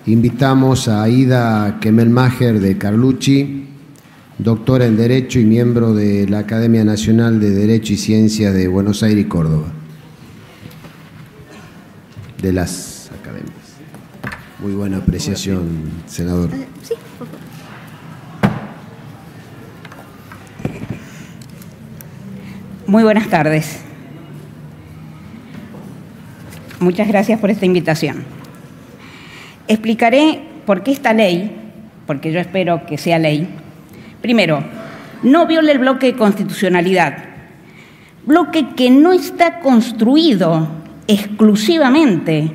Invitamos a Ida Kemelmacher de Carlucci, doctora en Derecho y miembro de la Academia Nacional de Derecho y Ciencia de Buenos Aires y Córdoba. De las academias. Muy buena apreciación, senador. Sí, por favor. Muy buenas tardes. Muchas gracias por esta invitación. Explicaré por qué esta ley, porque yo espero que sea ley, primero, no viola el bloque de constitucionalidad, bloque que no está construido exclusivamente,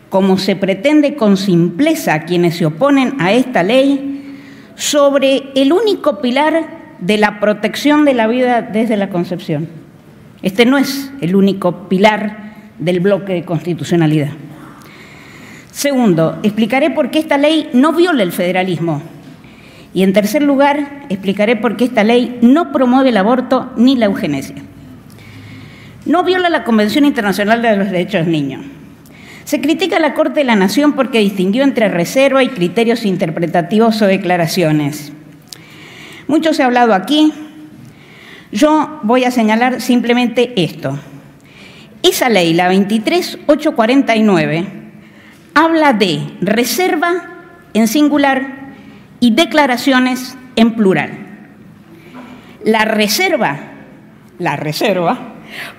como se pretende con simpleza quienes se oponen a esta ley, sobre el único pilar de la protección de la vida desde la concepción. Este no es el único pilar del bloque de constitucionalidad. Segundo, explicaré por qué esta ley no viola el federalismo. Y en tercer lugar, explicaré por qué esta ley no promueve el aborto ni la eugenesia. No viola la Convención Internacional de los Derechos del Niño. Se critica a la Corte de la Nación porque distinguió entre reserva y criterios interpretativos o declaraciones. Mucho se ha hablado aquí. Yo voy a señalar simplemente esto. Esa ley, la 23.849, habla de reserva en singular y declaraciones en plural. La reserva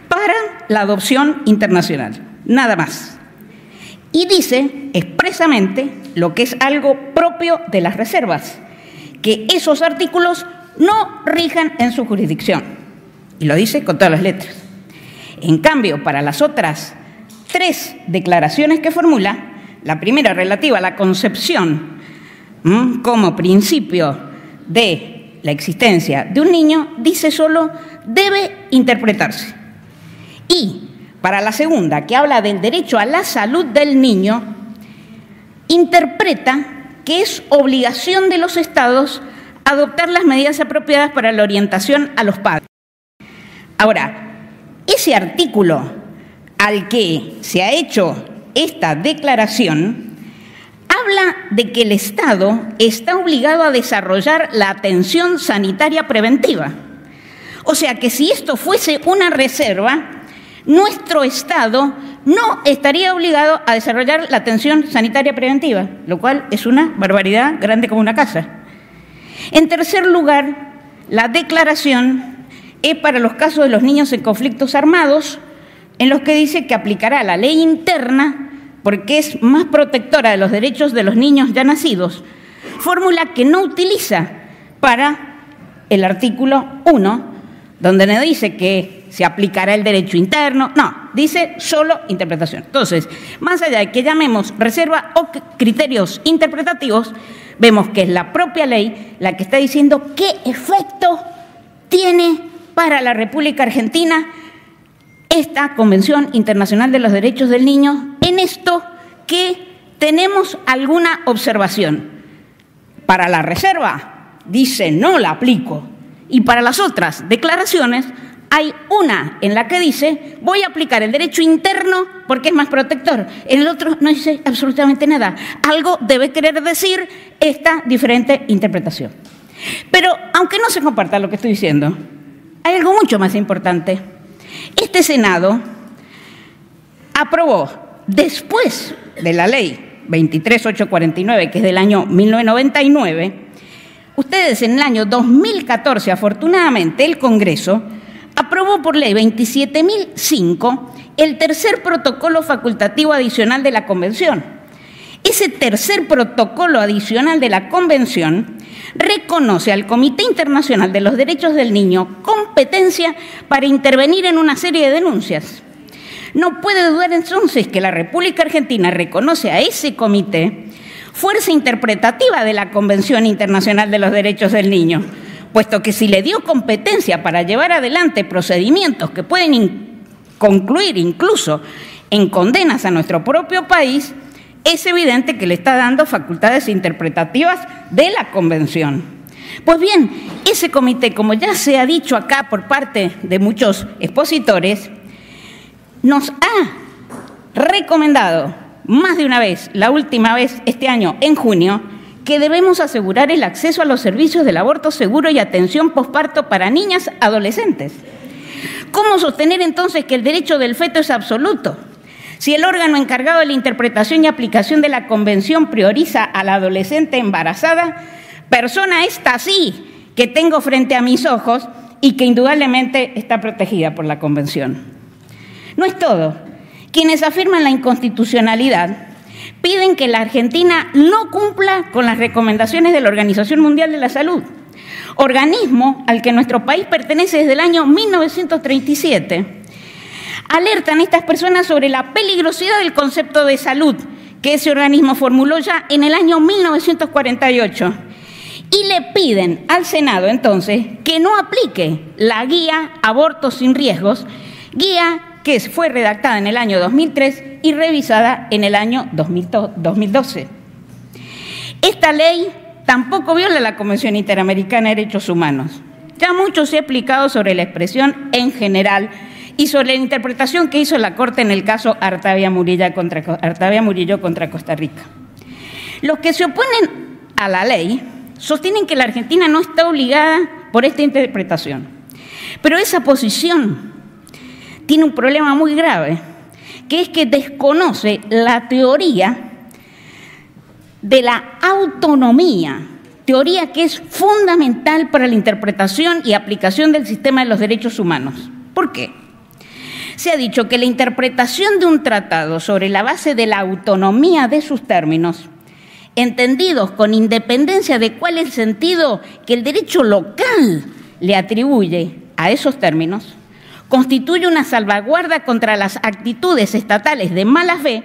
para la adopción internacional, nada más. Y dice expresamente lo que es algo propio de las reservas, que esos artículos no rijan en su jurisdicción. Y lo dice con todas las letras. En cambio, para las otras 3 declaraciones que formula, la primera relativa a la concepción como principio de la existencia de un niño, dice solo debe interpretarse. Y para la segunda, que habla del derecho a la salud del niño, interpreta que es obligación de los estados adoptar las medidas apropiadas para la orientación a los padres. Ahora, ese artículo al que se ha hecho esta declaración habla de que el Estado está obligado a desarrollar la atención sanitaria preventiva. O sea que si esto fuese una reserva, nuestro Estado no estaría obligado a desarrollar la atención sanitaria preventiva, lo cual es una barbaridad grande como una casa. En tercer lugar, la declaración es para los casos de los niños en conflictos armados, en los que dice que aplicará la ley interna porque es más protectora de los derechos de los niños ya nacidos, fórmula que no utiliza para el artículo 1, donde no dice que se aplicará el derecho interno, no, dice solo interpretación. Entonces, más allá de que llamemos reserva o criterios interpretativos, vemos que es la propia ley la que está diciendo qué efecto tiene para la República Argentina esta Convención Internacional de los Derechos del Niño en esto que tenemos alguna observación. Para la reserva dice no la aplico y para las otras declaraciones hay una en la que dice voy a aplicar el derecho interno porque es más protector. En el otro no dice absolutamente nada. Algo debe querer decir esta diferente interpretación. Pero aunque no se comparta lo que estoy diciendo, hay algo mucho más importante. Este Senado aprobó, después de la ley 23.849, que es del año 1999, ustedes en el año 2014, afortunadamente, el Congreso aprobó por ley 27.005 el tercer protocolo facultativo adicional de la Convención. Ese tercer protocolo adicional de la Convención reconoce al Comité Internacional de los Derechos del Niño competencia para intervenir en una serie de denuncias. No puede dudar entonces que la República Argentina reconoce a ese comité fuerza interpretativa de la Convención Internacional de los Derechos del Niño, puesto que si le dio competencia para llevar adelante procedimientos que pueden concluir incluso en condenas a nuestro propio país, es evidente que le está dando facultades interpretativas de la Convención. Pues bien, ese comité, como ya se ha dicho acá por parte de muchos expositores, nos ha recomendado más de una vez, la última vez este año, en junio, que debemos asegurar el acceso a los servicios del aborto seguro y atención posparto para niñas adolescentes. ¿Cómo sostener entonces que el derecho del feto es absoluto? Si el órgano encargado de la interpretación y aplicación de la Convención prioriza a la adolescente embarazada, persona esta sí que tengo frente a mis ojos y que indudablemente está protegida por la Convención. No es todo. Quienes afirman la inconstitucionalidad piden que la Argentina no cumpla con las recomendaciones de la Organización Mundial de la Salud, organismo al que nuestro país pertenece desde el año 1937. Alertan a estas personas sobre la peligrosidad del concepto de salud que ese organismo formuló ya en el año 1948 y le piden al Senado entonces que no aplique la guía Abortos sin Riesgos, guía que fue redactada en el año 2003 y revisada en el año 2012. Esta ley tampoco viola la Convención Interamericana de Derechos Humanos. Ya mucho se ha explicado sobre la expresión en general y sobre la interpretación que hizo la Corte en el caso Artavia Murillo contra Costa Rica. Los que se oponen a la ley sostienen que la Argentina no está obligada por esta interpretación, pero esa posición tiene un problema muy grave, que es que desconoce la teoría de la autonomía, teoría que es fundamental para la interpretación y aplicación del sistema de los derechos humanos. ¿Por qué? Se ha dicho que la interpretación de un tratado sobre la base de la autonomía de sus términos, entendidos con independencia de cuál es el sentido que el derecho local le atribuye a esos términos, constituye una salvaguarda contra las actitudes estatales de mala fe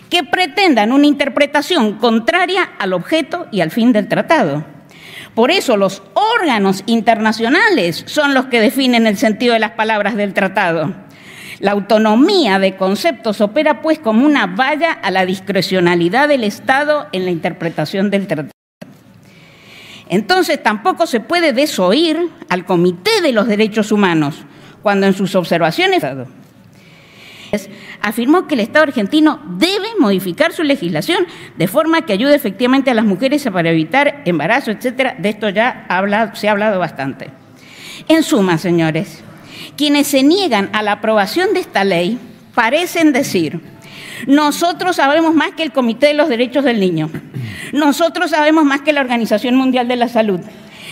que pretendan una interpretación contraria al objeto y al fin del tratado. Por eso los órganos internacionales son los que definen el sentido de las palabras del tratado. La autonomía de conceptos opera pues como una valla a la discrecionalidad del Estado en la interpretación del tratado. Entonces tampoco se puede desoír al Comité de los Derechos Humanos, cuando en sus observaciones afirmó que el Estado argentino debe modificar su legislación de forma que ayude efectivamente a las mujeres para evitar embarazo, etcétera. De esto ya se ha hablado bastante. En suma, señores, quienes se niegan a la aprobación de esta ley parecen decir: nosotros sabemos más que el Comité de los Derechos del Niño, nosotros sabemos más que la Organización Mundial de la Salud,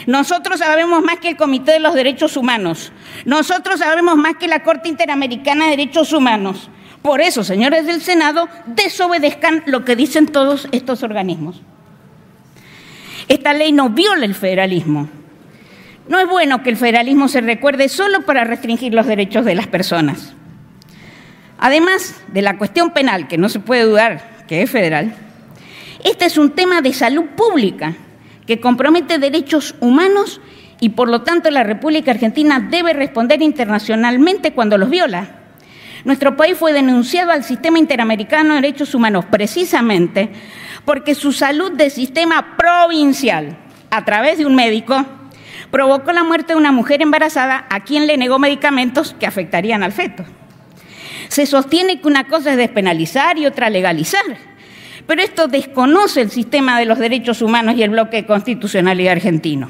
nosotros sabemos más que el Comité de los Derechos Humanos, nosotros sabemos más que la Corte Interamericana de Derechos Humanos. Por eso, señores del Senado, desobedezcan lo que dicen todos estos organismos. Esta ley no viola el federalismo. No es bueno que el federalismo se recuerde solo para restringir los derechos de las personas. Además de la cuestión penal, que no se puede dudar que es federal, este es un tema de salud pública que compromete derechos humanos y, por lo tanto, la República Argentina debe responder internacionalmente cuando los viola. Nuestro país fue denunciado al Sistema Interamericano de Derechos Humanos precisamente porque su salud de sistema provincial, a través de un médico, provocó la muerte de una mujer embarazada a quien le negó medicamentos que afectarían al feto. Se sostiene que una cosa es despenalizar y otra legalizar, pero esto desconoce el sistema de los derechos humanos y el bloque de constitucionalidad argentino.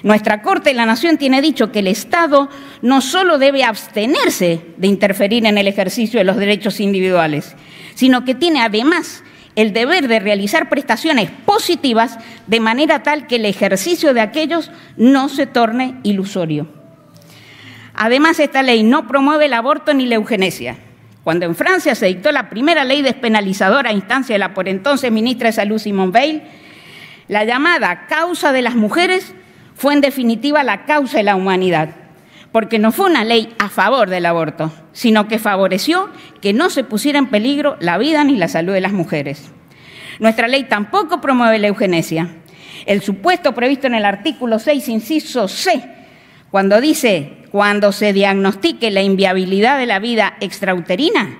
Nuestra Corte de la Nación tiene dicho que el Estado no solo debe abstenerse de interferir en el ejercicio de los derechos individuales, sino que tiene además el deber de realizar prestaciones positivas de manera tal que el ejercicio de aquellos no se torne ilusorio. Además, esta ley no promueve el aborto ni la eugenesia. Cuando en Francia se dictó la primera ley despenalizadora a instancia de la por entonces ministra de Salud Simone Veil, la llamada causa de las mujeres fue en definitiva la causa de la humanidad, porque no fue una ley a favor del aborto, sino que favoreció que no se pusiera en peligro la vida ni la salud de las mujeres. Nuestra ley tampoco promueve la eugenesia. El supuesto previsto en el artículo 6, inciso C, cuando dice: cuando se diagnostique la inviabilidad de la vida extrauterina,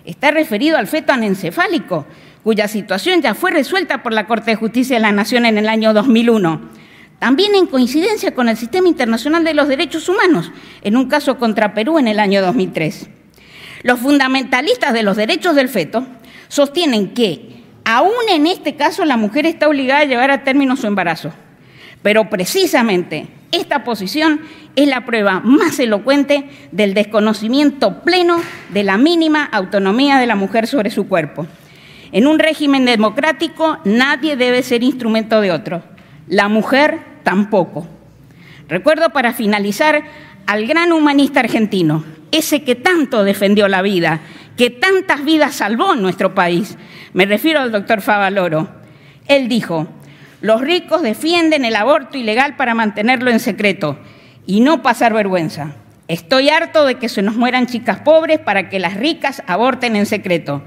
está referido al feto anencefálico, cuya situación ya fue resuelta por la Corte de Justicia de la Nación en el año 2001, también en coincidencia con el Sistema Internacional de los Derechos Humanos, en un caso contra Perú en el año 2003. Los fundamentalistas de los derechos del feto sostienen que, aún en este caso, la mujer está obligada a llevar a término su embarazo. Pero precisamente esta posición es la prueba más elocuente del desconocimiento pleno de la mínima autonomía de la mujer sobre su cuerpo. En un régimen democrático nadie debe ser instrumento de otro, la mujer tampoco. Recuerdo para finalizar al gran humanista argentino, ese que tanto defendió la vida, que tantas vidas salvó en nuestro país. Me refiero al doctor Favaloro. Él dijo: los ricos defienden el aborto ilegal para mantenerlo en secreto y no pasar vergüenza. Estoy harto de que se nos mueran chicas pobres para que las ricas aborten en secreto.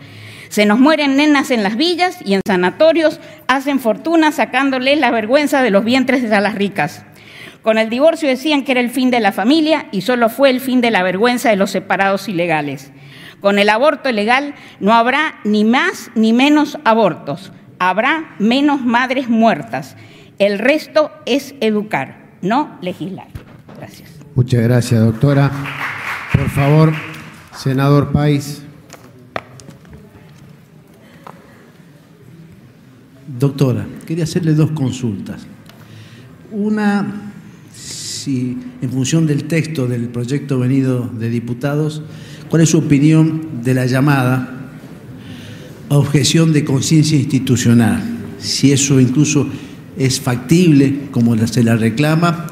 Se nos mueren nenas en las villas y en sanatorios hacen fortuna sacándoles la vergüenza de los vientres a las ricas. Con el divorcio decían que era el fin de la familia y solo fue el fin de la vergüenza de los separados ilegales. Con el aborto ilegal no habrá ni más ni menos abortos, habrá menos madres muertas. El resto es educar, no legislar. Gracias. Muchas gracias, doctora. Por favor, senador País. Doctora, quería hacerle dos consultas. Una, si en función del texto del proyecto venido de diputados, ¿cuál es su opinión de la llamada objeción de conciencia institucional? Si eso incluso es factible, como se la reclama,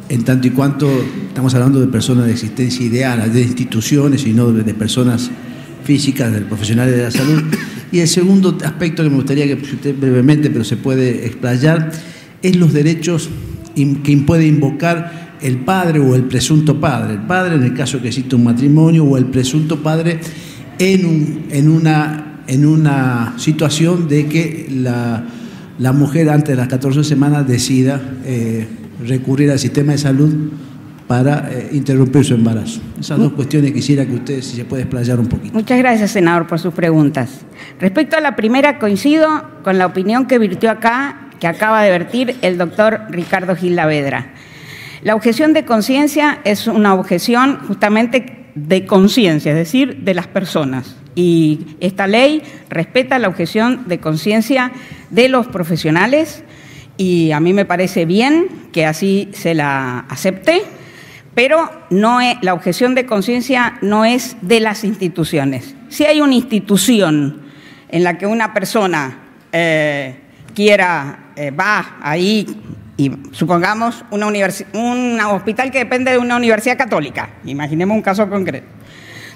en tanto y cuanto estamos hablando de personas de existencia ideal, de instituciones y no de personas físicas, de profesionales de la salud. Y el segundo aspecto que me gustaría que usted brevemente, pero se puede explayar, es los derechos que puede invocar el padre o el presunto padre. El padre en el caso que existe un matrimonio, o el presunto padre en una situación de que la mujer antes de las 14 semanas decida recurrir al sistema de salud para interrumpir su embarazo. Esas dos cuestiones quisiera que usted, si se puede explayar un poquito. Muchas gracias, senador, por sus preguntas. Respecto a la primera, coincido con la opinión que virtió acá, que acaba de vertir el doctor Ricardo Gil Lavedra. La objeción de conciencia es una objeción justamente de conciencia, es decir, de las personas. Y esta ley respeta la objeción de conciencia de los profesionales y a mí me parece bien que así se la acepte, pero la objeción de conciencia no es de las instituciones. Si hay una institución en la que una persona va ahí y supongamos un hospital que depende de una universidad católica, imaginemos un caso concreto.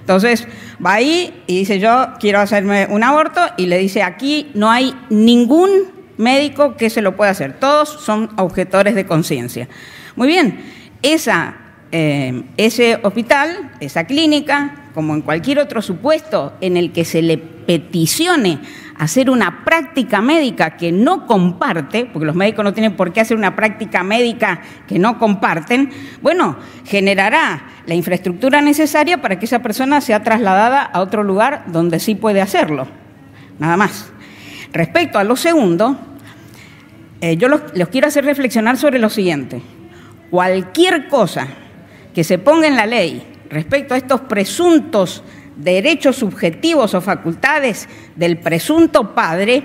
Entonces va ahí y dice: yo quiero hacerme un aborto, y le dice: aquí no hay ningún médico que se lo pueda hacer, todos son objetores de conciencia. Muy bien, ese hospital, esa clínica, como en cualquier otro supuesto en el que se le peticione hacer una práctica médica que no comparte, porque los médicos no tienen por qué hacer una práctica médica que no comparten, bueno, generará la infraestructura necesaria para que esa persona sea trasladada a otro lugar donde sí puede hacerlo, nada más. Respecto a lo segundo, yo los quiero hacer reflexionar sobre lo siguiente. Cualquier cosa que se ponga en la ley respecto a estos presuntos derechos subjetivos o facultades del presunto padre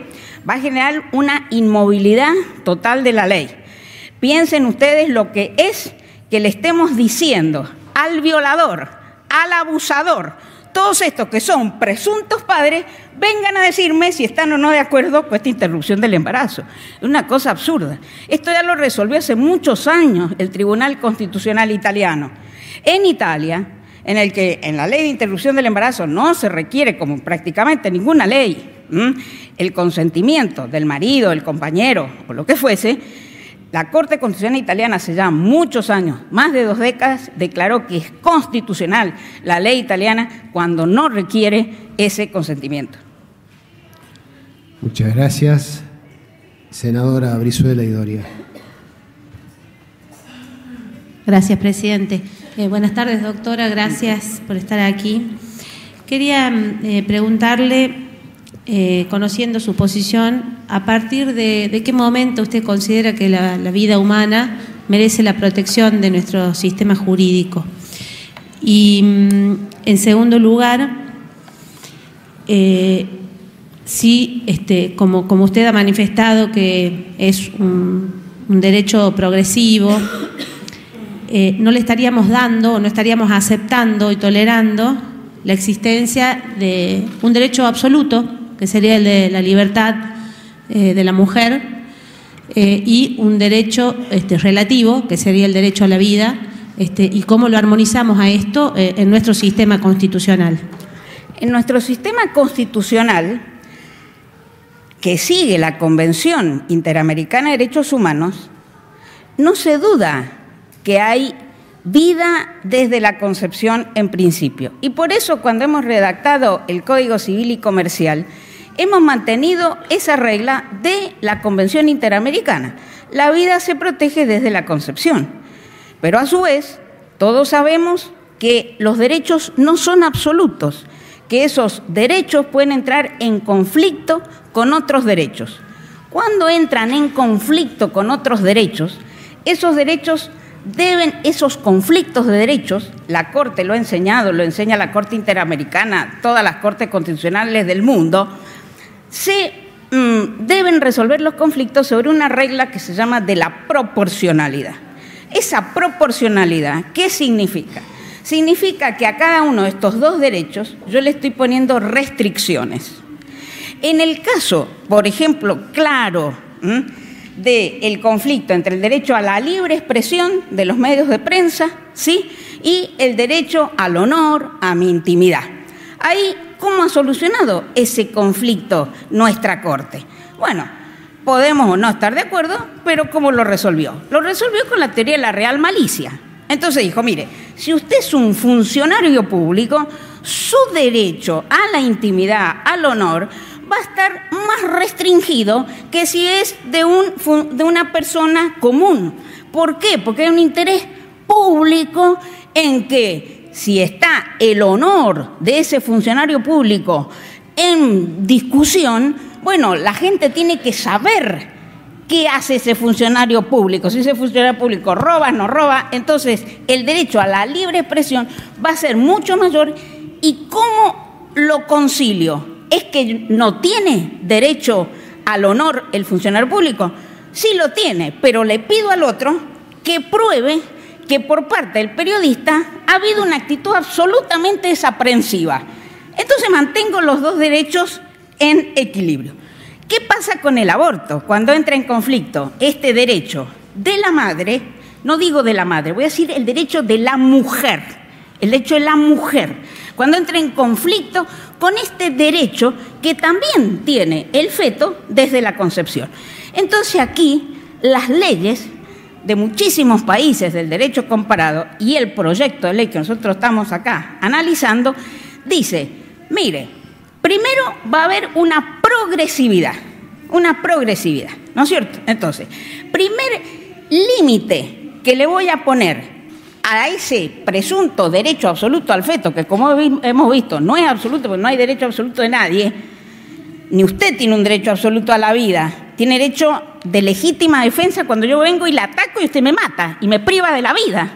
va a generar una inmovilidad total de la ley. Piensen ustedes lo que es que le estemos diciendo al violador, al abusador, todos estos que son presuntos padres, vengan a decirme si están o no de acuerdo con esta interrupción del embarazo. Es una cosa absurda. Esto ya lo resolvió hace muchos años el Tribunal Constitucional italiano. En Italia, en el que en la ley de interrupción del embarazo no se requiere, como prácticamente ninguna ley, el consentimiento del marido, del compañero o lo que fuese, la Corte Constitucional italiana hace ya muchos años, más de 2 décadas, declaró que es constitucional la ley italiana cuando no requiere ese consentimiento. Muchas gracias. Senadora Brizuela y Doria. Gracias, presidente. Buenas tardes, doctora. Gracias por estar aquí. Quería preguntarle, conociendo su posición, ¿a partir de qué momento usted considera que la vida humana merece la protección de nuestro sistema jurídico? Y, en segundo lugar, si, como usted ha manifestado que es un derecho progresivo, no le estaríamos dando, no estaríamos aceptando y tolerando la existencia de un derecho absoluto, que sería el de la libertad de la mujer, y un derecho relativo, que sería el derecho a la vida, y cómo lo armonizamos a esto en nuestro sistema constitucional. En nuestro sistema constitucional, que sigue la Convención Interamericana de Derechos Humanos, no se duda que hay vida desde la concepción en principio. Y por eso, cuando hemos redactado el Código Civil y Comercial, hemos mantenido esa regla de la Convención Interamericana. La vida se protege desde la concepción. Pero a su vez, todos sabemos que los derechos no son absolutos, que esos derechos pueden entrar en conflicto con otros derechos. Cuando entran en conflicto con otros derechos, esos conflictos de derechos, la Corte lo ha enseñado, lo enseña la Corte Interamericana, todas las cortes constitucionales del mundo, deben resolver los conflictos sobre una regla que se llama de la proporcionalidad. Esa proporcionalidad, ¿qué significa? Significa que a cada uno de estos dos derechos yo le estoy poniendo restricciones. En el caso, por ejemplo, claro, del conflicto entre el derecho a la libre expresión de los medios de prensa, ¿sí?, y el derecho al honor, a mi intimidad. Ahí, ¿cómo ha solucionado ese conflicto nuestra Corte? Bueno, podemos o no estar de acuerdo, pero ¿cómo lo resolvió? Lo resolvió con la teoría de la real malicia. Entonces dijo, mire, si usted es un funcionario público, su derecho a la intimidad, al honor, va a estar más restringido que si es de una persona común. ¿Por qué? Porque hay un interés público en que si está el honor de ese funcionario público en discusión, bueno, la gente tiene que saber qué hace ese funcionario público. Si ese funcionario público roba, no roba, entonces el derecho a la libre expresión va a ser mucho mayor. ¿Y cómo lo concilio? ¿Es que no tiene derecho al honor el funcionario público? Sí lo tiene, pero le pido al otro que pruebe que por parte del periodista ha habido una actitud absolutamente desaprensiva. Entonces mantengo los dos derechos en equilibrio. ¿Qué pasa con el aborto cuando entra en conflicto este derecho de la madre? No digo de la madre, voy a decir el derecho de la mujer, el derecho de la mujer, cuando entra en conflicto con este derecho que también tiene el feto desde la concepción. Entonces aquí las leyes de muchísimos países del derecho comparado y el proyecto de ley que nosotros estamos acá analizando, dice, mire, primero va a haber una progresividad, ¿no es cierto? Entonces, primer límite que le voy a poner a ese presunto derecho absoluto al feto, que como hemos visto no es absoluto porque no hay derecho absoluto de nadie, ni usted tiene un derecho absoluto a la vida, tiene derecho de legítima defensa cuando yo vengo y la ataco y usted me mata y me priva de la vida.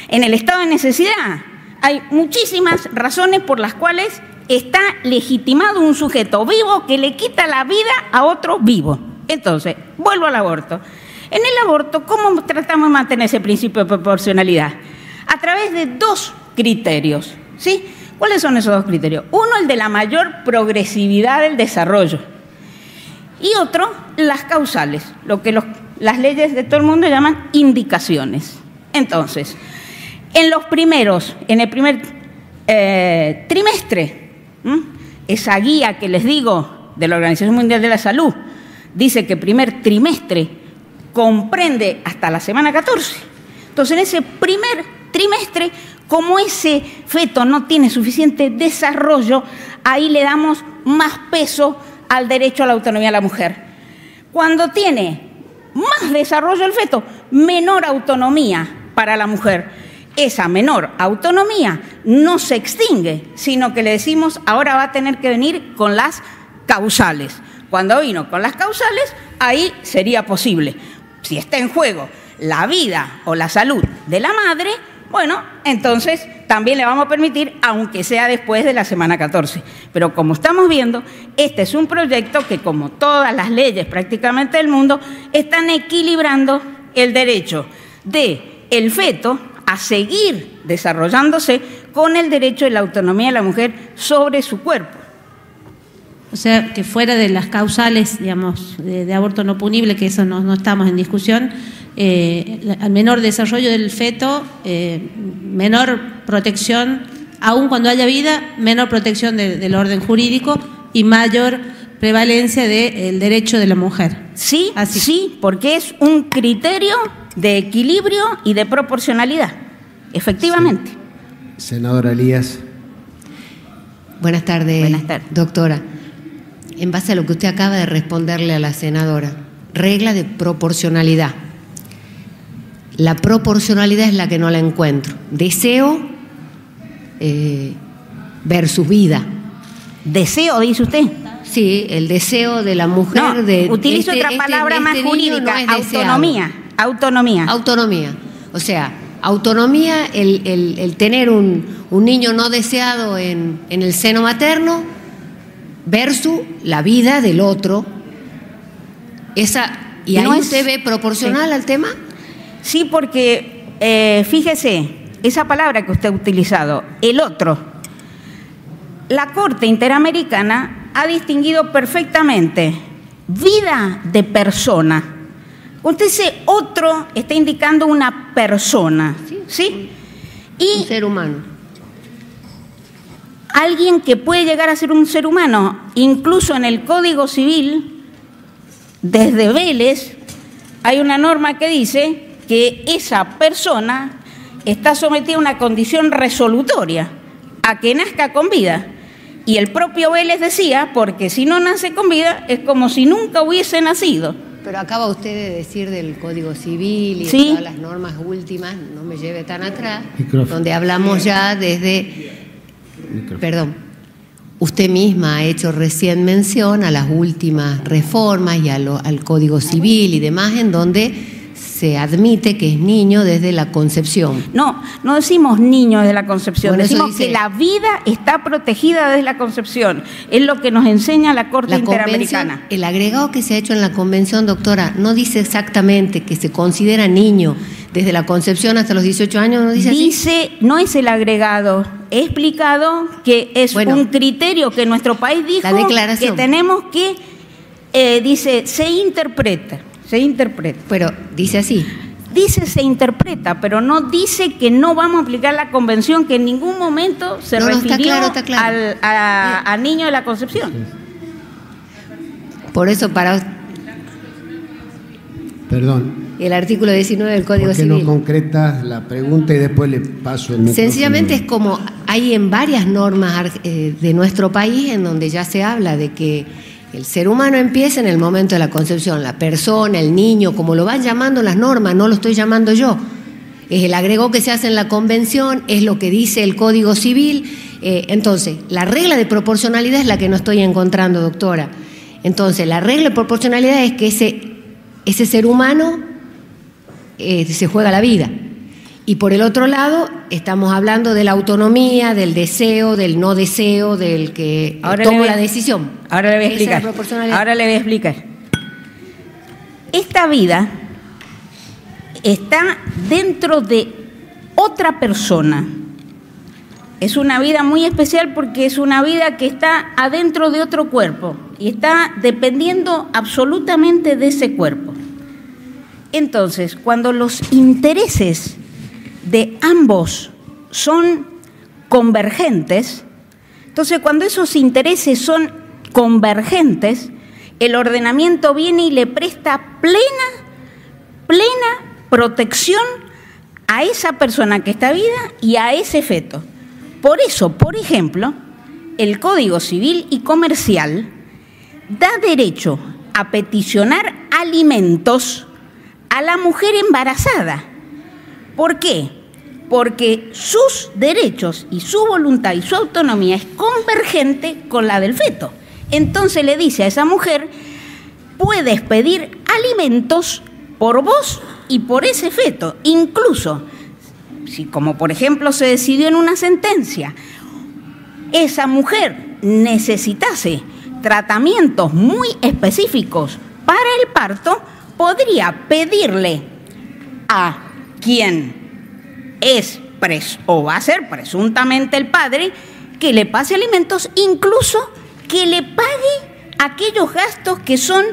En el estado de necesidad hay muchísimas razones por las cuales está legitimado un sujeto vivo que le quita la vida a otro vivo. Entonces, vuelvo al aborto. En el aborto, ¿cómo tratamos de mantener ese principio de proporcionalidad? A través de dos criterios, ¿sí? ¿Cuáles son esos dos criterios? Uno, el de la mayor progresividad del desarrollo. Y otro, las causales, lo que las leyes de todo el mundo llaman indicaciones. Entonces, en el primer trimestre, esa guía que les digo de la Organización Mundial de la Salud dice que el primer trimestre comprende hasta la semana 14. Entonces, en ese primer trimestre, como ese feto no tiene suficiente desarrollo, ahí le damos más peso al derecho a la autonomía de la mujer. Cuando tiene más desarrollo el feto, menor autonomía para la mujer. Esa menor autonomía no se extingue, sino que le decimos, ahora va a tener que venir con las causales. Cuando vino con las causales, ahí sería posible. Si está en juego la vida o la salud de la madre, bueno, entonces también le vamos a permitir, aunque sea después de la semana 14. Pero como estamos viendo, este es un proyecto que, como todas las leyes prácticamente del mundo, están equilibrando el derecho del feto a seguir desarrollándose con el derecho de la autonomía de la mujer sobre su cuerpo. O sea, que fuera de las causales, digamos, de aborto no punible, que eso no estamos en discusión, al menor desarrollo del feto, menor protección, aun cuando haya vida, menor protección del orden jurídico y mayor prevalencia del derecho de la mujer. Sí, sí, porque es un criterio de equilibrio y de proporcionalidad, efectivamente. Sí. Senadora Elías. Buenas tardes, doctora. En base a lo que usted acaba de responderle a la senadora, regla de proporcionalidad. La proporcionalidad es la que no la encuentro. Deseo versus vida. ¿Deseo, dice usted? Sí, el deseo de la mujer. No, utilizo otra palabra más jurídica, no autonomía. Autonomía. Autonomía. O sea, autonomía, el tener un niño no deseado en el seno materno versus la vida del otro. ¿Y ahí usted ve proporcional al tema? Sí, porque fíjese, esa palabra que usted ha utilizado, el otro, la Corte Interamericana ha distinguido perfectamente vida de persona. Usted dice otro, está indicando una persona, ¿sí? Y un ser humano. Alguien que puede llegar a ser un ser humano, incluso en el Código Civil, desde Vélez, hay una norma que dice que esa persona está sometida a una condición resolutoria, a que nazca con vida. Y el propio Vélez decía, porque si no nace con vida, es como si nunca hubiese nacido. Pero acaba usted de decir del Código Civil y sí, de todas las normas últimas, no me lleve tan atrás, donde hablamos ya desde... Perdón. Usted misma ha hecho recién mención a las últimas reformas y al Código Civil y demás, en donde se admite que es niño desde la concepción. No, no decimos niño desde la concepción, Bueno, decimos que la vida está protegida desde la concepción. Es lo que nos enseña la Corte Interamericana. El agregado que se ha hecho en la Convención, doctora, no dice exactamente que se considera niño desde la concepción hasta los 18 años, ¿no dice así? Dice, no es el agregado, he explicado que es un criterio que nuestro país dijo la declaración, que tenemos que, dice, se interpreta. Pero dice así. Dice se interpreta, pero no dice que no vamos a aplicar la convención, que en ningún momento se refirió está claro. a niño de la concepción. Por eso Perdón. El artículo 19 del Código Civil. ¿Por qué no concretas la pregunta y después le paso el micrófono? Sencillamente es como hay en varias normas de nuestro país en donde ya se habla de que el ser humano empieza en el momento de la concepción, la persona, el niño, como lo van llamando las normas, no lo estoy llamando yo. Es el agregado que se hace en la Convención, es lo que dice el Código Civil. Entonces, la regla de proporcionalidad es la que no estoy encontrando, doctora. Entonces, la regla de proporcionalidad es que ese ser humano se juega la vida. Y por el otro lado, estamos hablando de la autonomía, del deseo, del no deseo, del que toma la decisión. Ahora le voy a explicar. Esta vida está dentro de otra persona. Es una vida muy especial porque es una vida que está adentro de otro cuerpo y está dependiendo absolutamente de ese cuerpo. Entonces, cuando los intereses de ambos son convergentes, entonces cuando esos intereses son convergentes, el ordenamiento viene y le presta plena protección a esa persona que está viva y a ese feto. Por eso, por ejemplo, el Código Civil y Comercial da derecho a peticionar alimentos a la mujer embarazada. ¿Por qué? Porque sus derechos y su voluntad y su autonomía es convergente con la del feto. Entonces le dice a esa mujer, puedes pedir alimentos por vos y por ese feto. Incluso, si como por ejemplo se decidió en una sentencia, esa mujer necesitase tratamientos muy específicos para el parto, podría pedirle a quien es o va a ser presuntamente el padre que le pase alimentos, incluso que le pague aquellos gastos que son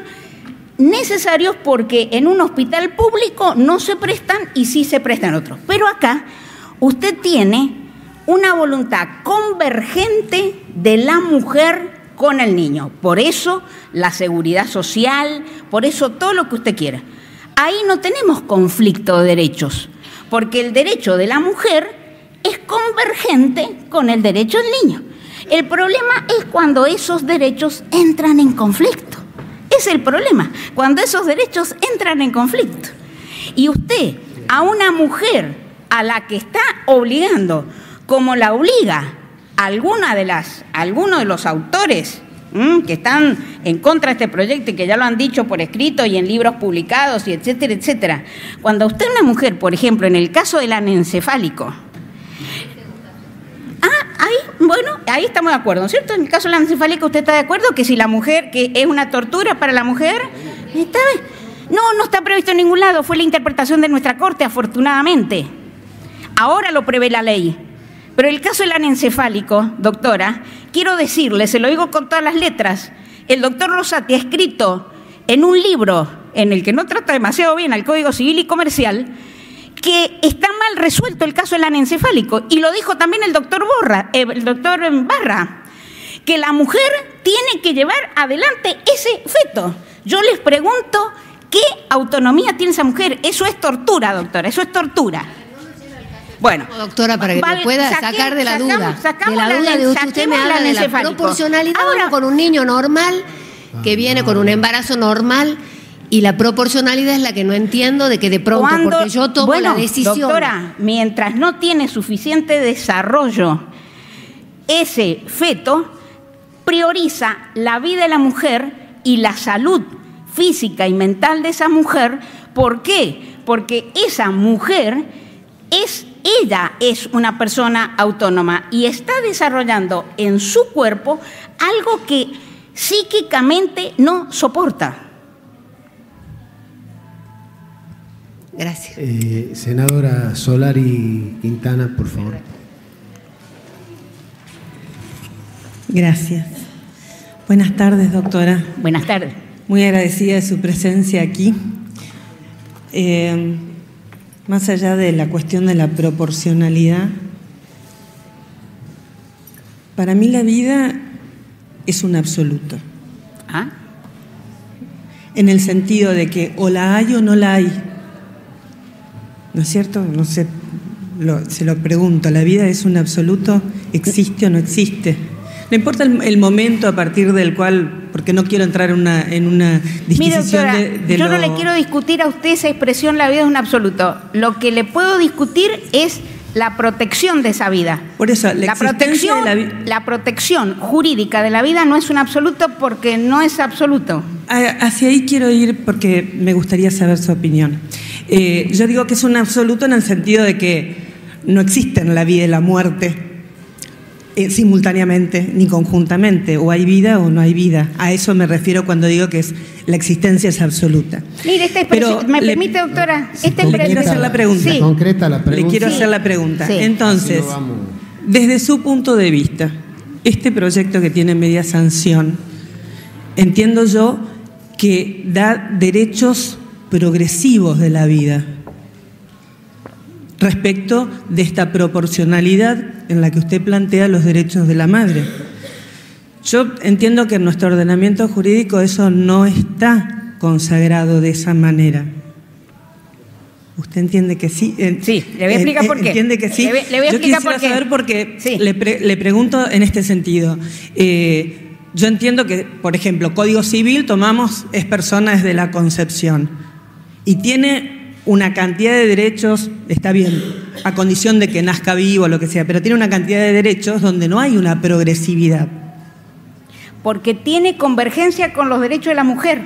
necesarios porque en un hospital público no se prestan y sí se prestan otros. Pero acá usted tiene una voluntad convergente de la mujer con el niño. Por eso la seguridad social, por eso todo lo que usted quiera. Ahí no tenemos conflicto de derechos, porque el derecho de la mujer es convergente con el derecho del niño. El problema es cuando esos derechos entran en conflicto. Es el problema, cuando esos derechos entran en conflicto. Y usted, a una mujer a la que está obligando, como la obliga alguno de los autores que están en contra de este proyecto y que ya lo han dicho por escrito y en libros publicados y etcétera, etcétera. Cuando usted es una mujer, por ejemplo, en el caso del anencefálico, ahí estamos de acuerdo, ¿no es cierto? En el caso del anencefálico, ¿usted está de acuerdo que si la mujer, que es una tortura para la mujer? ¿Está bien? No está previsto en ningún lado, fue la interpretación de nuestra Corte, afortunadamente. Ahora lo prevé la ley. Pero el caso del anencefálico, doctora, quiero decirle, se lo digo con todas las letras, el doctor Rosati ha escrito en un libro en el que no trata demasiado bien al Código Civil y Comercial, que está mal resuelto el caso del anencefálico, y lo dijo también el doctor Barra, que la mujer tiene que llevar adelante ese feto. Yo les pregunto, ¿qué autonomía tiene esa mujer? Eso es tortura, doctora, eso es tortura. Bueno, doctora, para que me pueda sacar de la duda. De usted me habla de la proporcionalidad. Ahora con un niño normal que viene con un embarazo normal, y la proporcionalidad es la que no entiendo, de que de pronto, porque yo tomo la decisión. Doctora, mientras no tiene suficiente desarrollo, ese feto prioriza la vida de la mujer y la salud física y mental de esa mujer. ¿Por qué? Porque esa mujer ella es una persona autónoma y está desarrollando en su cuerpo algo que psíquicamente no soporta. Gracias. Senadora Solari Quintana, por favor. Gracias. Buenas tardes, doctora. Buenas tardes. Muy agradecida de su presencia aquí. Más allá de la cuestión de la proporcionalidad, para mí la vida es un absoluto. ¿Ah? En el sentido de que o la hay o no la hay. ¿No es cierto? No sé, se lo pregunto. ¿La vida es un absoluto? ¿Existe o no existe? No importa el momento a partir del cual, porque no quiero entrar en una disquisición. Mire, doctora, yo no le quiero discutir a usted esa expresión, la vida es un absoluto. Lo que le puedo discutir es la protección de esa vida. Por eso, la protección jurídica de la vida no es un absoluto porque no es absoluto. Hacia ahí quiero ir porque me gustaría saber su opinión. Yo digo que es un absoluto en el sentido de que no existen la vida y la muerte simultáneamente ni conjuntamente, o hay vida o no hay vida. A eso me refiero cuando digo que la existencia es absoluta. Mire, esta expresión, ¿me permite, doctora? Le quiero hacer la pregunta. Sí. Concreta la pregunta. Le quiero hacer la pregunta. Sí. Entonces, desde su punto de vista, este proyecto que tiene media sanción, entiendo yo que da derechos progresivos de la vida respecto de esta proporcionalidad en la que usted plantea los derechos de la madre. Yo entiendo que en nuestro ordenamiento jurídico eso no está consagrado de esa manera. ¿Usted entiende que sí? Sí, le voy a explicar por qué. ¿Entiende que sí? Le voy a explicar por qué. Yo quisiera saber porque sí. le pregunto en este sentido. Yo entiendo que, por ejemplo, Código Civil es persona desde la concepción y tiene una cantidad de derechos, está bien, a condición de que nazca vivo o lo que sea, pero tiene una cantidad de derechos donde no hay una progresividad. Porque tiene convergencia con los derechos de la mujer.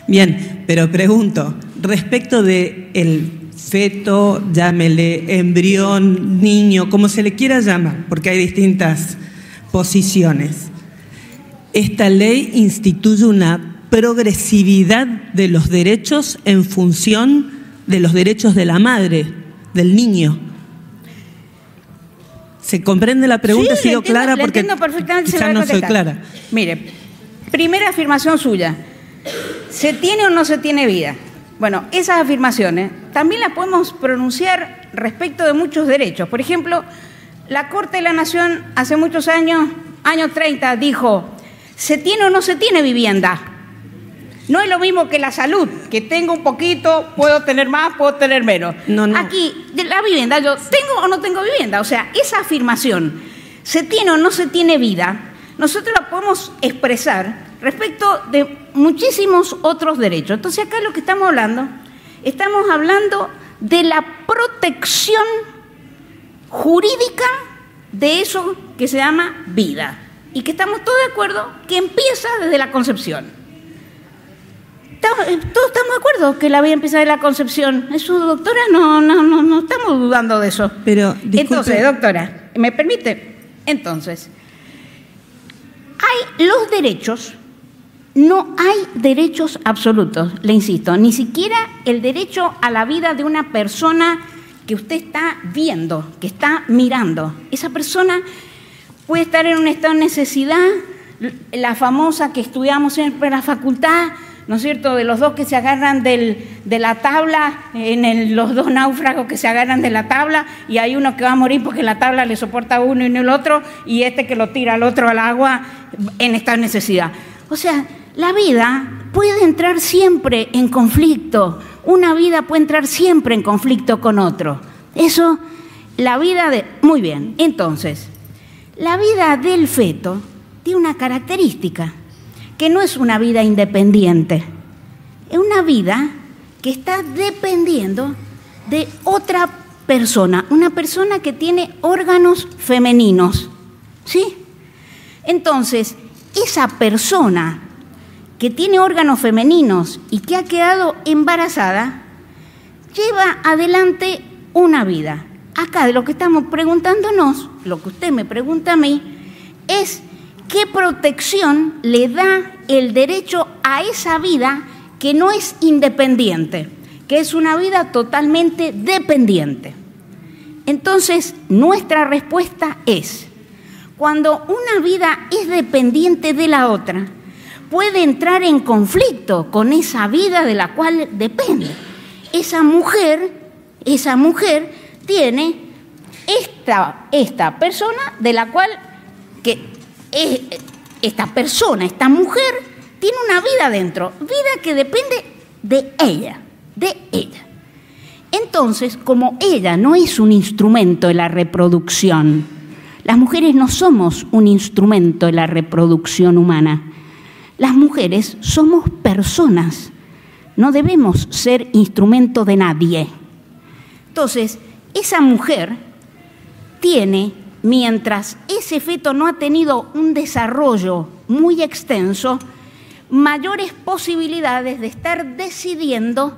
Bien, pero pregunto, respecto de el feto, llámele embrión, niño, como se le quiera llamar, porque hay distintas posiciones. Esta ley instituye una progresividad de los derechos en función de los derechos de la madre, del niño. ¿Se comprende la pregunta? ¿Ha sido clara? Porque quizás no soy clara. Mire, primera afirmación suya. ¿Se tiene o no se tiene vida? Bueno, esas afirmaciones también las podemos pronunciar respecto de muchos derechos. Por ejemplo, la Corte de la Nación hace muchos años, años 30, dijo, ¿se tiene o no se tiene vivienda? No es lo mismo que la salud, que tengo un poquito, puedo tener más, puedo tener menos. No. Aquí, de la vivienda, yo tengo o no tengo vivienda. O sea, esa afirmación, ¿se tiene o no se tiene vida? Nosotros la podemos expresar respecto de muchísimos otros derechos. Entonces, acá lo que estamos hablando de la protección jurídica de eso que se llama vida. Y que estamos todos de acuerdo que empieza desde la concepción. Todos estamos de acuerdo que la vida empieza de la concepción. Eso, doctora, no estamos dudando de eso. Pero, disculpe. Entonces, doctora, ¿me permite? Entonces, hay los derechos, no hay derechos absolutos, le insisto, ni siquiera el derecho a la vida de una persona que usted está viendo, que está mirando. Esa persona puede estar en un estado de necesidad, la famosa que estudiamos siempre en la facultad, ¿no es cierto?, de los dos que se agarran de la tabla, los dos náufragos que se agarran de la tabla, y hay uno que va a morir porque la tabla le soporta a uno y no el otro, y este que lo tira al otro al agua en esta necesidad. O sea, la vida puede entrar siempre en conflicto, una vida puede entrar siempre en conflicto con otro. Eso, la vida de... Muy bien, entonces, la vida del feto tiene una característica, que no es una vida independiente, es una vida que está dependiendo de otra persona, una persona que tiene órganos femeninos, ¿sí? Entonces, esa persona que tiene órganos femeninos y que ha quedado embarazada, lleva adelante una vida. Acá de lo que estamos preguntándonos, lo que usted me pregunta a mí, es ¿qué protección le da el derecho a esa vida que no es independiente, que es una vida totalmente dependiente? Entonces, nuestra respuesta es, cuando una vida es dependiente de la otra, puede entrar en conflicto con esa vida de la cual depende. Esa mujer tiene esta persona de la cual esta mujer tiene una vida dentro, vida que depende de ella. Entonces, como ella no es un instrumento de la reproducción, las mujeres no somos un instrumento de la reproducción humana. Las mujeres somos personas, no debemos ser instrumento de nadie. Entonces, esa mujer tiene, mientras ese feto no ha tenido un desarrollo muy extenso, mayores posibilidades de estar decidiendo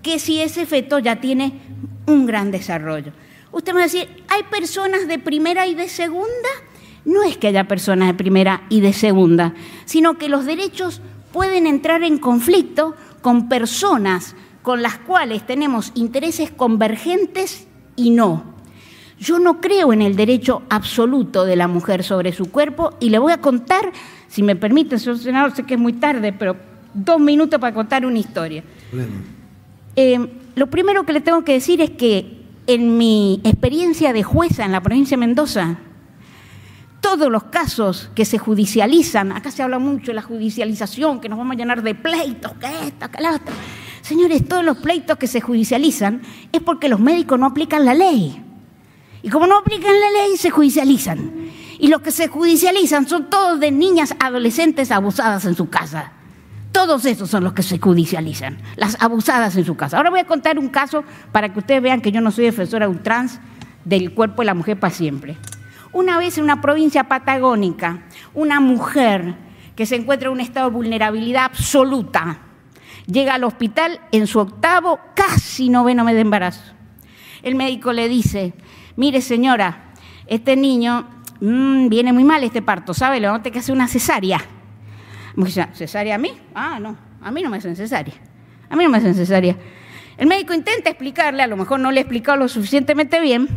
que si ese feto ya tiene un gran desarrollo. Usted me va a decir, ¿hay personas de primera y de segunda? No es que haya personas de primera y de segunda, sino que los derechos pueden entrar en conflicto con personas con las cuales tenemos intereses convergentes y no. Yo no creo en el derecho absoluto de la mujer sobre su cuerpo y le voy a contar, si me permite, señor senador, sé que es muy tarde, pero 2 minutos para contar una historia. Lo primero que le tengo que decir es que en mi experiencia de jueza en la provincia de Mendoza, todos los casos que se judicializan, acá se habla mucho de la judicialización, que nos vamos a llenar de pleitos, que esto, que la otra. Señores, todos los pleitos que se judicializan es porque los médicos no aplican la ley. Y como no aplican la ley, se judicializan. Y los que se judicializan son todos de niñas adolescentes abusadas en su casa. Todos esos son los que se judicializan, las abusadas en su casa. Ahora voy a contar un caso para que ustedes vean que yo no soy defensora ultranza del cuerpo de la mujer para siempre. Una vez en una provincia patagónica, una mujer que se encuentra en un estado de vulnerabilidad absoluta, llega al hospital en su 8º, casi 9º mes de embarazo. El médico le dice, mire señora, este niño viene muy mal este parto, ¿sabe? Le vamos a tener que hacer una cesárea. ¿Cesárea a mí? Ah, no, a mí no me hacen cesárea. A mí no me hacen cesárea. El médico intenta explicarle, a lo mejor no le ha explicado lo suficientemente bien,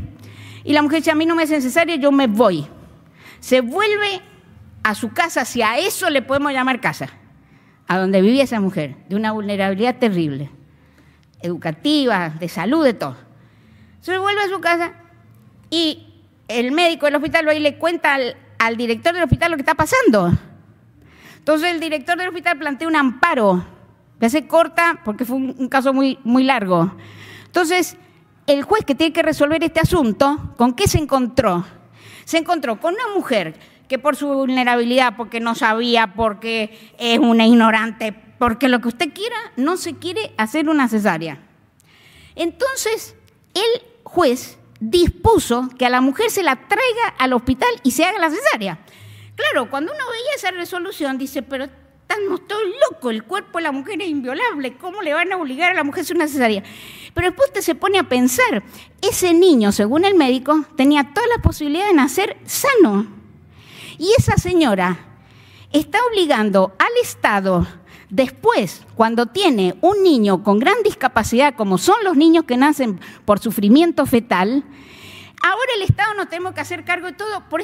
y la mujer dice, a mí no me hacen cesárea, yo me voy. Se vuelve a su casa, si a eso le podemos llamar casa, a donde vivía esa mujer, de una vulnerabilidad terrible, educativa, de salud, de todo. Se vuelve a su casa y el médico del hospital va y le cuenta al director del hospital lo que está pasando. Entonces el director del hospital plantea un amparo, le hace corta porque fue un caso muy, muy largo. Entonces el juez que tiene que resolver este asunto, ¿con qué se encontró? Se encontró con una mujer que por su vulnerabilidad, porque no sabía, porque es una ignorante, porque lo que usted quiera, no se quiere hacer una cesárea. Entonces el juez dispuso que a la mujer se la traiga al hospital y se haga la cesárea. Claro, cuando uno veía esa resolución, dice, pero estamos todos locos, el cuerpo de la mujer es inviolable, ¿cómo le van a obligar a la mujer a hacer una cesárea? Pero después usted se pone a pensar, ese niño, según el médico, tenía toda la posibilidad de nacer sano. Y esa señora está obligando al Estado, después, cuando tiene un niño con gran discapacidad, como son los niños que nacen por sufrimiento fetal, ahora el Estado nos tenemos que hacer cargo de todo por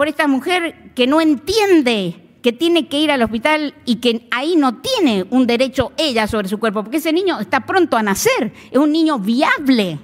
esta mujer que no entiende que tiene que ir al hospital y que ahí no tiene un derecho ella sobre su cuerpo, porque ese niño está pronto a nacer, es un niño viable.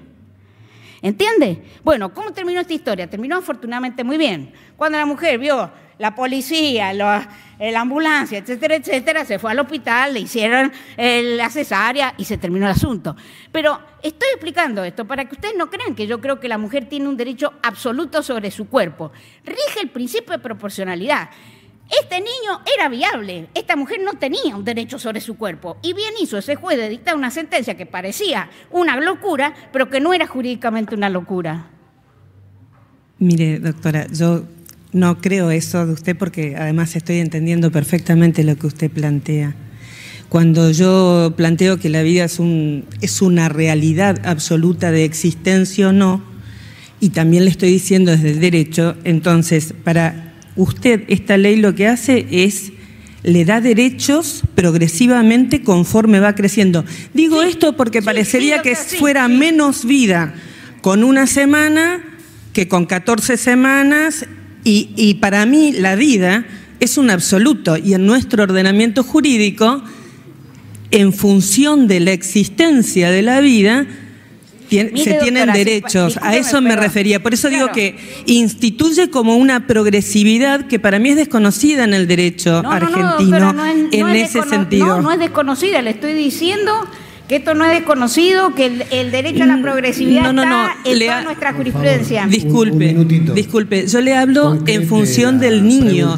¿Entiende? Bueno, ¿cómo terminó esta historia? Terminó afortunadamente muy bien. Cuando la mujer vio la policía, la ambulancia, etcétera, etcétera, se fue al hospital, le hicieron la cesárea y se terminó el asunto. Pero estoy explicando esto para que ustedes no crean que yo creo que la mujer tiene un derecho absoluto sobre su cuerpo. Rige el principio de proporcionalidad. Este niño era viable, esta mujer no tenía un derecho sobre su cuerpo. Y bien hizo ese juez de dictar una sentencia que parecía una locura, pero que no era jurídicamente una locura. Mire, doctora, yo no creo eso de usted porque además estoy entendiendo perfectamente lo que usted plantea. Cuando yo planteo que la vida es una realidad absoluta de existencia o no, y también le estoy diciendo desde el derecho, entonces para usted, esta ley lo que hace es, le da derechos progresivamente conforme va creciendo. Digo esto porque parecería que fuera menos vida con una semana que con 14 semanas, y para mí la vida es un absoluto, y en nuestro ordenamiento jurídico, en función de la existencia de la vida, se tienen derechos, a eso me refería. Por eso digo que instituye como una progresividad que para mí es desconocida en el derecho argentino, en ese sentido. No es desconocida, le estoy diciendo que esto no es desconocido, que el derecho a la progresividad está en toda nuestra jurisprudencia. Disculpe, yo le hablo en función del niño,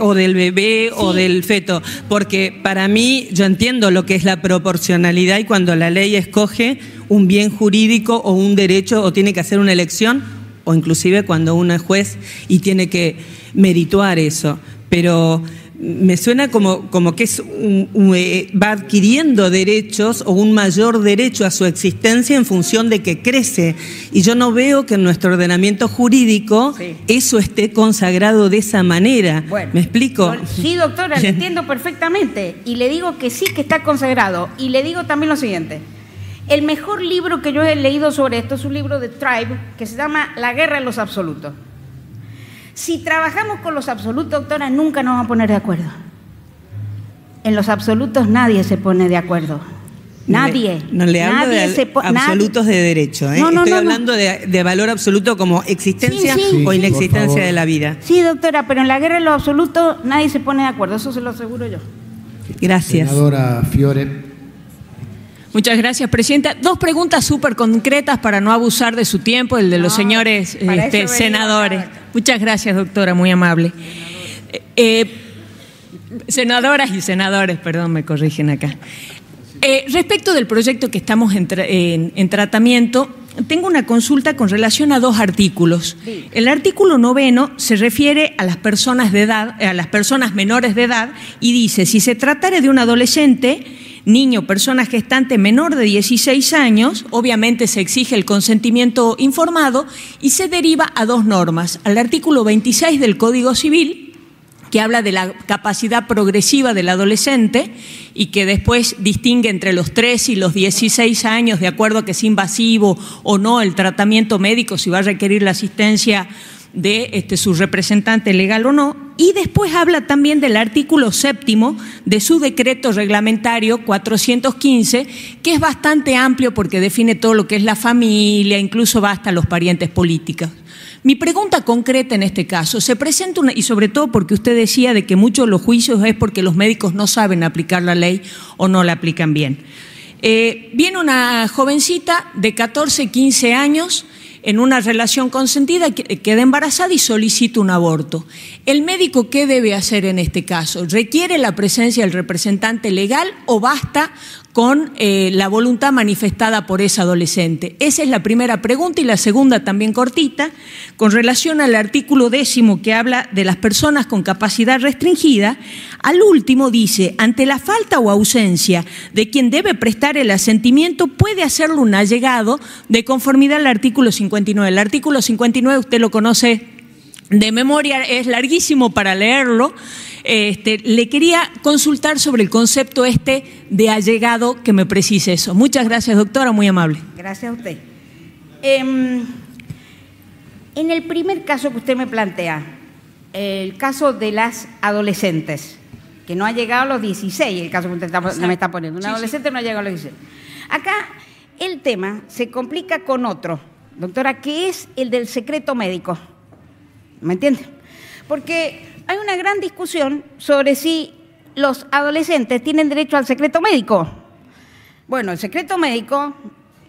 o del bebé, o del feto, porque para mí, yo entiendo lo que es la proporcionalidad, y cuando la ley escoge un bien jurídico o un derecho, o tiene que hacer una elección, o inclusive cuando uno es juez y tiene que merituar eso, pero me suena como que va adquiriendo derechos o un mayor derecho a su existencia en función de que crece. Y yo no veo que en nuestro ordenamiento jurídico eso esté consagrado de esa manera. Bueno, ¿me explico? Sí, doctora, le entiendo perfectamente. Y le digo que sí que está consagrado. Y le digo también lo siguiente. El mejor libro que yo he leído sobre esto es un libro de Tribe que se llama La guerra de los absolutos. Si trabajamos con los absolutos, doctora, nunca nos vamos a poner de acuerdo. En los absolutos nadie se pone de acuerdo. Nadie. No le hablo de absolutos de derecho. Estoy hablando de valor absoluto como existencia o inexistencia de la vida. Sí, doctora, pero en la guerra de los absolutos nadie se pone de acuerdo. Eso se lo aseguro yo. Gracias. Senadora Fiore. Muchas gracias, presidenta. Dos preguntas súper concretas para no abusar de su tiempo, el de los señores senadores. Muchas gracias, doctora, muy amable. Senadoras y senadores, perdón, me corrigen acá. Respecto del proyecto que estamos en tratamiento, tengo una consulta con relación a dos artículos. El artículo 9 se refiere a las personas de edad, a las personas menores de edad, y dice: si se tratara de un adolescente, niño, persona gestante menor de 16 años, obviamente se exige el consentimiento informado y se deriva a dos normas, al artículo 26 del Código Civil, que habla de la capacidad progresiva del adolescente y que después distingue entre los 3 y los 16 años de acuerdo a que es invasivo o no el tratamiento médico, si va a requerir la asistencia de su representante legal o no, y después habla también del artículo 7º de su decreto reglamentario 415, que es bastante amplio porque define todo lo que es la familia, incluso va hasta los parientes políticos. Mi pregunta concreta en este caso, se presenta y sobre todo porque usted decía de que muchos de los juicios es porque los médicos no saben aplicar la ley o no la aplican bien. Viene una jovencita de 14, 15 años en una relación consentida, queda embarazada y solicita un aborto. ¿El médico qué debe hacer en este caso? ¿Requiere la presencia del representante legal o basta con la voluntad manifestada por esa adolescente? Esa es la primera pregunta. Y la segunda, también cortita, con relación al artículo 10 que habla de las personas con capacidad restringida, al último dice, ante la falta o ausencia de quien debe prestar el asentimiento, puede hacerlo un allegado de conformidad al artículo 59. El artículo 59 usted lo conoce de memoria, es larguísimo para leerlo. Le quería consultar sobre el concepto de allegado, que me precise eso. Muchas gracias, doctora, muy amable. Gracias a usted. En el primer caso que usted me plantea, el caso de las adolescentes, que no ha llegado a los 16, el caso que usted me está poniendo, una adolescente no ha llegado a los 16. Acá el tema se complica con otro, doctora, que es el del secreto médico. ¿Me entiende? Porque hay una gran discusión sobre si los adolescentes tienen derecho al secreto médico. Bueno, el secreto médico,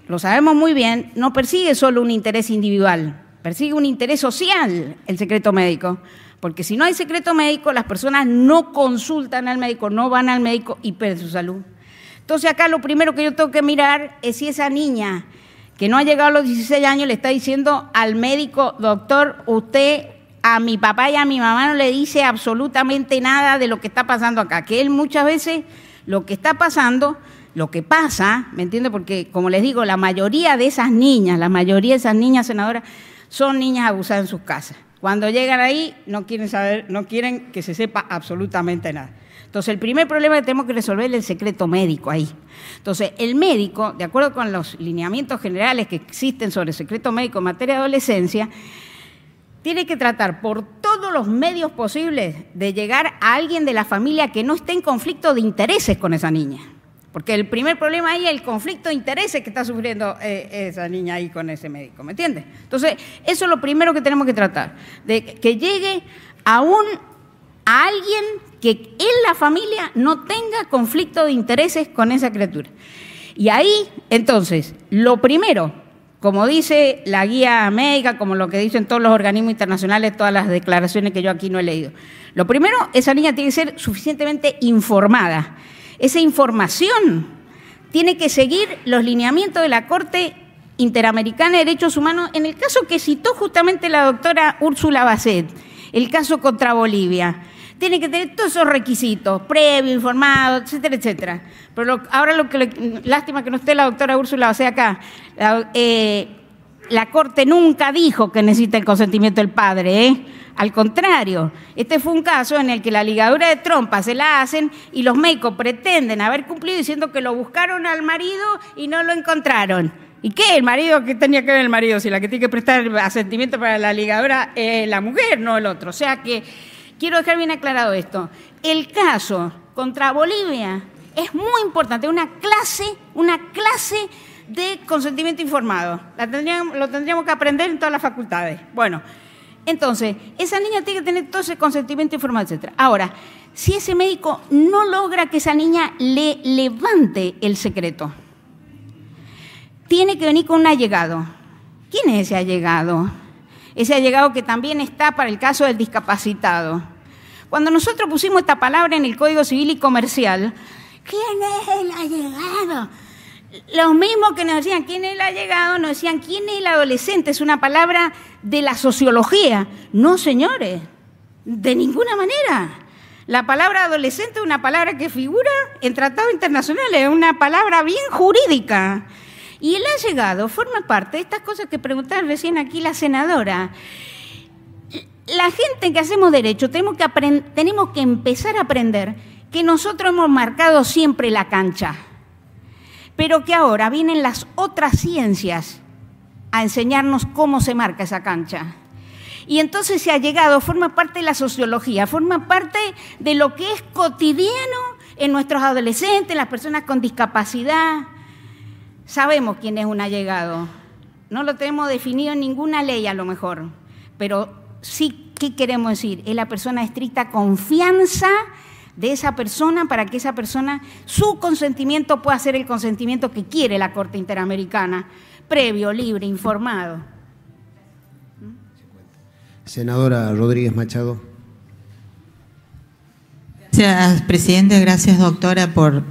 lo sabemos muy bien, no persigue solo un interés individual, persigue un interés social el secreto médico, porque si no hay secreto médico, las personas no consultan al médico, no van al médico y pierden su salud. Entonces acá lo primero que yo tengo que mirar es si esa niña que no ha llegado a los 16 años le está diciendo al médico, doctor, usted a mi papá y a mi mamá no le dice absolutamente nada de lo que está pasando acá, que él muchas veces lo que está pasando, lo que pasa, ¿me entiende? Porque como les digo, la mayoría de esas niñas, senadoras, son niñas abusadas en sus casas. Cuando llegan ahí no quieren saber, no quieren que se sepa absolutamente nada. Entonces el primer problema que tenemos que resolver es el secreto médico ahí. Entonces el médico, de acuerdo con los lineamientos generales que existen sobre el secreto médico en materia de adolescencia, tiene que tratar por todos los medios posibles de llegar a alguien de la familia que no esté en conflicto de intereses con esa niña. Porque el primer problema ahí es el conflicto de intereses que está sufriendo esa niña ahí con ese médico, ¿me entiendes? Entonces, eso es lo primero que tenemos que tratar, de que llegue a alguien que en la familia no tenga conflicto de intereses con esa criatura. Y ahí, entonces, lo primero, como dice la guía médica, como lo que dicen todos los organismos internacionales, todas las declaraciones que yo aquí no he leído, lo primero, esa niña tiene que ser suficientemente informada. Esa información tiene que seguir los lineamientos de la Corte Interamericana de Derechos Humanos, en el caso que citó justamente la doctora Úrsula Basset, el caso contra Bolivia. Tiene que tener todos esos requisitos, previo, informado, etcétera, etcétera. Pero ahora lástima que no esté la doctora Úrsula Basset acá. La Corte nunca dijo que necesita el consentimiento del padre, ¿eh? Al contrario, este fue un caso en el que la ligadura de trompa se la hacen y los médicos pretenden haber cumplido diciendo que lo buscaron al marido y no lo encontraron. ¿Y qué? ¿El marido? ¿Qué tenía que ver el marido? Si la que tiene que prestar asentimiento para la ligadura es la mujer, no el otro. O sea que quiero dejar bien aclarado esto. El caso contra Bolivia es muy importante, una clase de consentimiento informado. Lo tendríamos que aprender en todas las facultades. Bueno, entonces, esa niña tiene que tener todo ese consentimiento informado, etc. Ahora, si ese médico no logra que esa niña le levante el secreto, tiene que venir con un allegado. ¿Quién es ese allegado? Ese allegado que también está para el caso del discapacitado. Cuando nosotros pusimos esta palabra en el Código Civil y Comercial, ¿quién es el allegado? Los mismos que nos decían quién es el allegado, nos decían quién es el adolescente. Es una palabra de la sociología. No, señores, de ninguna manera. La palabra adolescente es una palabra que figura en tratados internacionales, es una palabra bien jurídica. Y el allegado forma parte de estas cosas que preguntaba recién aquí la senadora. La gente que hacemos derecho tenemos que empezar a aprender que nosotros hemos marcado siempre la cancha, pero que ahora vienen las otras ciencias a enseñarnos cómo se marca esa cancha. Y entonces se ha llegado, forma parte de la sociología, forma parte de lo que es cotidiano en nuestros adolescentes, las personas con discapacidad. Sabemos quién es un allegado. No lo tenemos definido en ninguna ley a lo mejor, pero sí, ¿qué queremos decir? Es la persona de estricta confianza de esa persona para que esa persona, su consentimiento pueda ser el consentimiento que quiere la Corte Interamericana, previo, libre, informado. Senadora Rodríguez Machado. Gracias, presidente. Gracias, doctora, por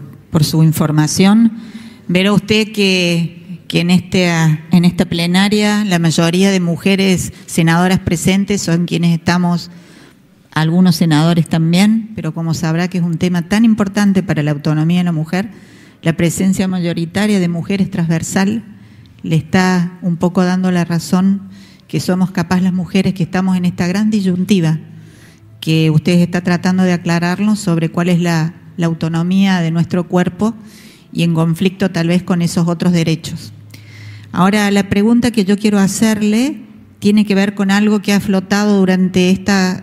su información. Verá usted que en esta plenaria la mayoría de mujeres senadoras presentes son quienes estamos, algunos senadores también, pero como sabrá que es un tema tan importante para la autonomía de la mujer, la presencia mayoritaria de mujeres transversal le está un poco dando la razón que somos capaz las mujeres que estamos en esta gran disyuntiva que usted está tratando de aclararnos sobre cuál es la autonomía de nuestro cuerpo y en conflicto tal vez con esos otros derechos. Ahora, la pregunta que yo quiero hacerle tiene que ver con algo que ha flotado durante estas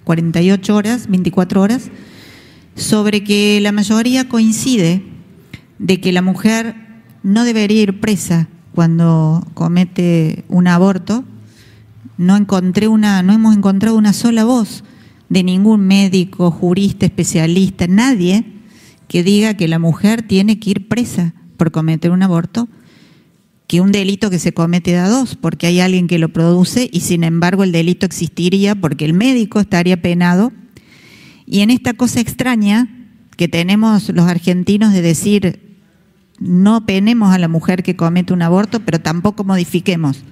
48 horas, 24 horas, sobre que la mayoría coincide de que la mujer no debería ir presa cuando comete un aborto. No hemos encontrado una sola voz de ningún médico, jurista, especialista, nadie que diga que la mujer tiene que ir presa por cometer un aborto, que un delito que se comete da dos, porque hay alguien que lo produce y sin embargo el delito existiría porque el médico estaría penado. Y en esta cosa extraña que tenemos los argentinos de decir no penemos a la mujer que comete un aborto, pero tampoco modifiquemos.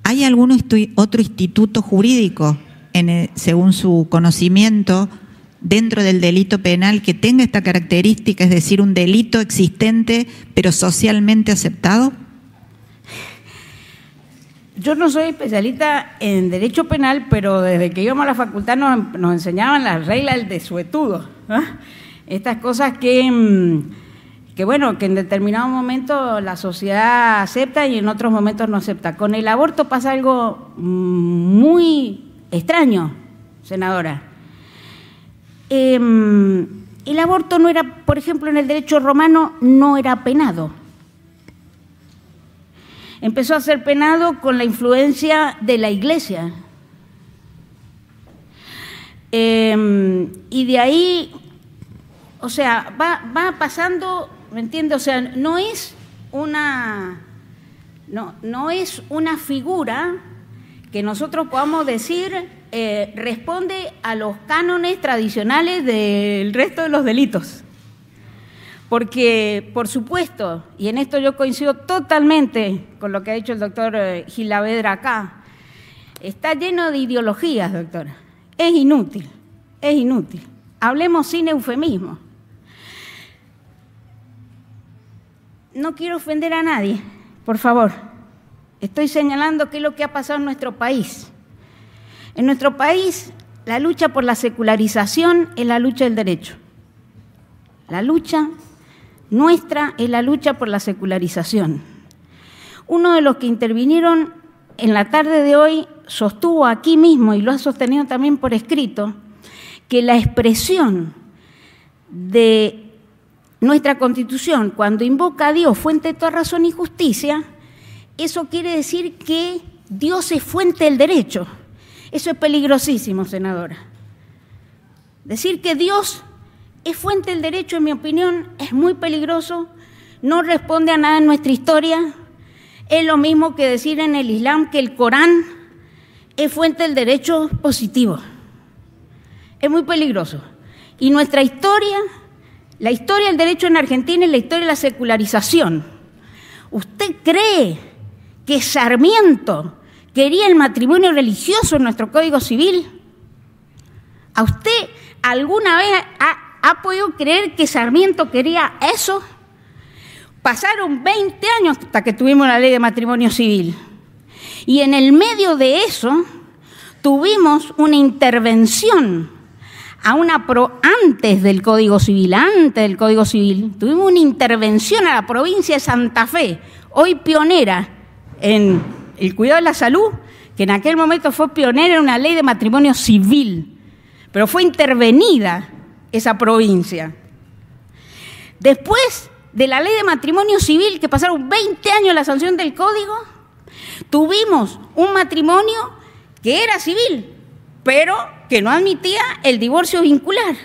¿Hay algún otro instituto jurídico, según su conocimiento, dentro del delito penal que tenga esta característica, es decir, un delito existente pero socialmente aceptado? Yo no soy especialista en derecho penal, pero desde que íbamos a la facultad nos enseñaban las reglas del desuetudo, ¿no? Estas cosas que bueno, que en determinado momento la sociedad acepta y en otros momentos no acepta. Con el aborto pasa algo muy extraño, senadora. El aborto no era, por ejemplo, en el derecho romano no era penado. Empezó a ser penado con la influencia de la Iglesia. Y de ahí, o sea, va pasando, ¿me entiende? O sea, no es una figura que nosotros podamos decir responde a los cánones tradicionales del resto de los delitos. Porque, por supuesto, y en esto yo coincido totalmente con lo que ha dicho el doctor Gilavedra acá, está lleno de ideologías, doctora. Es inútil, es inútil. Hablemos sin eufemismo. No quiero ofender a nadie, por favor. Estoy señalando qué es lo que ha pasado en nuestro país. En nuestro país, la lucha por la secularización es la lucha del derecho. La lucha nuestra es la lucha por la secularización. Uno de los que intervinieron en la tarde de hoy sostuvo aquí mismo, y lo ha sostenido también por escrito, que la expresión de nuestra Constitución, cuando invoca a Dios, fuente de toda razón y justicia, eso quiere decir que Dios es fuente del derecho. Eso es peligrosísimo, senadora. Decir que Dios es fuente del derecho, en mi opinión, es muy peligroso, no responde a nada en nuestra historia. Es lo mismo que decir en el Islam que el Corán es fuente del derecho positivo. Es muy peligroso. Y nuestra historia, la historia del derecho en Argentina es la historia de la secularización. ¿Usted cree que Sarmiento quería el matrimonio religioso en nuestro Código Civil? ¿A usted alguna vez ha podido creer que Sarmiento quería eso? Pasaron 20 años hasta que tuvimos la ley de matrimonio civil. Y en el medio de eso tuvimos una intervención antes del Código Civil, tuvimos una intervención a la provincia de Santa Fe, hoy pionera en el cuidado de la salud, que en aquel momento fue pionera en una ley de matrimonio civil, pero fue intervenida esa provincia. Después de la ley de matrimonio civil, que pasaron 20 años de la sanción del Código, tuvimos un matrimonio que era civil, pero que no admitía el divorcio vincular.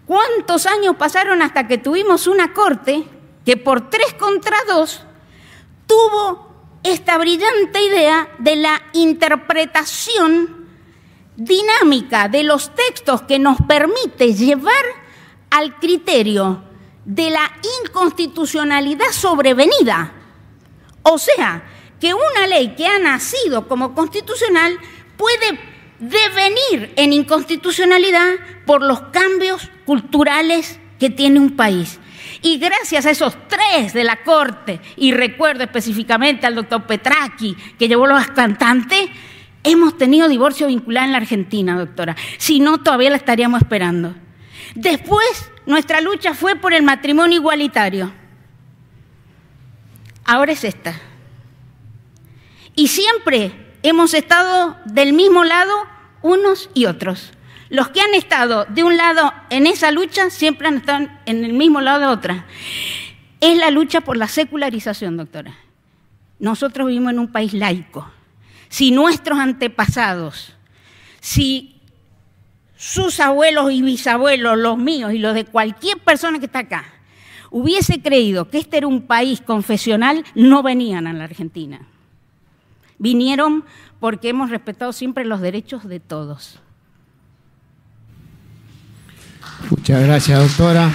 ¿Cuántos años pasaron hasta que tuvimos una corte que por 3-2 tuvo esta brillante idea de la interpretación dinámica de los textos que nos permite llevar al criterio de la inconstitucionalidad sobrevenida? O sea, que una ley que ha nacido como constitucional puede devenir en inconstitucionalidad por los cambios culturales que tiene un país. Y gracias a esos 3 de la Corte, y recuerdo específicamente al doctor Petracchi, que llevó los cantantes, hemos tenido divorcio vincular en la Argentina, doctora. Si no, todavía la estaríamos esperando. Después, nuestra lucha fue por el matrimonio igualitario. Ahora es esta. Y siempre hemos estado del mismo lado unos y otros. Los que han estado de un lado en esa lucha siempre han estado en el mismo lado de otra. Es la lucha por la secularización, doctora. Nosotros vivimos en un país laico. Si nuestros antepasados, si sus abuelos y bisabuelos, los míos y los de cualquier persona que está acá, hubiese creído que este era un país confesional, no venían a la Argentina. Vinieron porque hemos respetado siempre los derechos de todos. Muchas gracias, doctora.